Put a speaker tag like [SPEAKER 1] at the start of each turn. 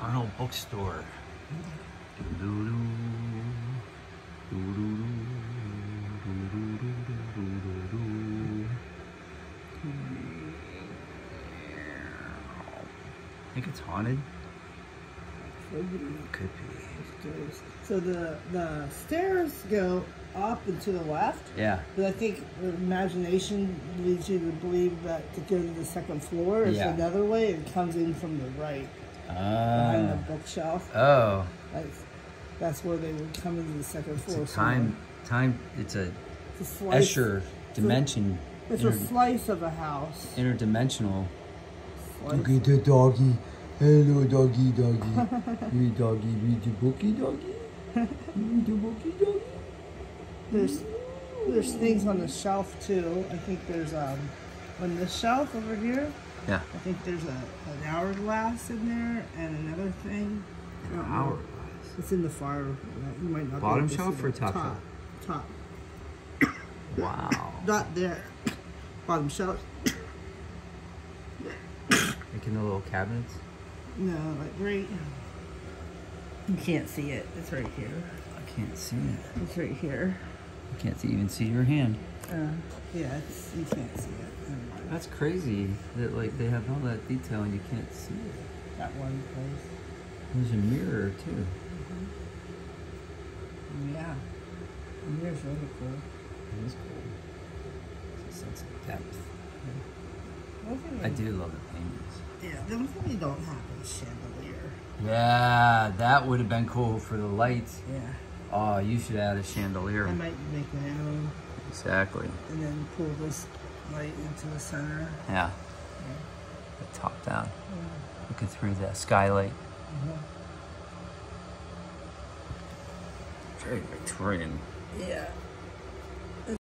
[SPEAKER 1] Eternal Bookstore. I think it's haunted. Could be.
[SPEAKER 2] So the stairs go up and to the left.
[SPEAKER 1] Yeah.
[SPEAKER 2] But I think the imagination leads you to believe that to go to the second floor is another way. It comes in from the right. Behind the bookshelf.
[SPEAKER 1] Oh.
[SPEAKER 2] That's where they would come into the second floor.
[SPEAKER 1] It's a Escher dimension.
[SPEAKER 2] It's a slice of a house.
[SPEAKER 1] Interdimensional.
[SPEAKER 2] Look
[SPEAKER 1] at the doggy. Hello, doggy, doggy. Hey, doggy, read the bookie, doggy. Read the bookie, doggy.
[SPEAKER 2] There's things on the shelf too. I think there's on this shelf over here.
[SPEAKER 1] Yeah.
[SPEAKER 2] I think there's an hourglass in there and another thing.
[SPEAKER 1] An hourglass.
[SPEAKER 2] It's in the fire. You might not.
[SPEAKER 1] Bottom shelf or top shelf?
[SPEAKER 2] Top.
[SPEAKER 1] Wow.
[SPEAKER 2] Not there. Bottom shelf.
[SPEAKER 1] Making the little cabinets?
[SPEAKER 2] No, like right. You can't see it. It's right here.
[SPEAKER 1] I can't see it.
[SPEAKER 2] It's right here.
[SPEAKER 1] I can't even see your hand.
[SPEAKER 2] Yeah, you can't see it.
[SPEAKER 1] That's crazy that like they have all that detail and you can't see it.
[SPEAKER 2] That one place.
[SPEAKER 1] There's a mirror too.
[SPEAKER 2] Yeah. The mirror's really cool.
[SPEAKER 1] It is cool. It's a sense of depth.
[SPEAKER 2] Yeah.
[SPEAKER 1] I do love the paintings.
[SPEAKER 2] Yeah, the only thing we don't have is chandelier.
[SPEAKER 1] Yeah, that would have been cool for the lights.
[SPEAKER 2] Yeah.
[SPEAKER 1] Oh, you should add a chandelier.
[SPEAKER 2] I might make my own.
[SPEAKER 1] Exactly.
[SPEAKER 2] And then pull this light into the center.
[SPEAKER 1] Yeah. The top down. Looking through the skylight. Very Victorian.
[SPEAKER 2] Yeah.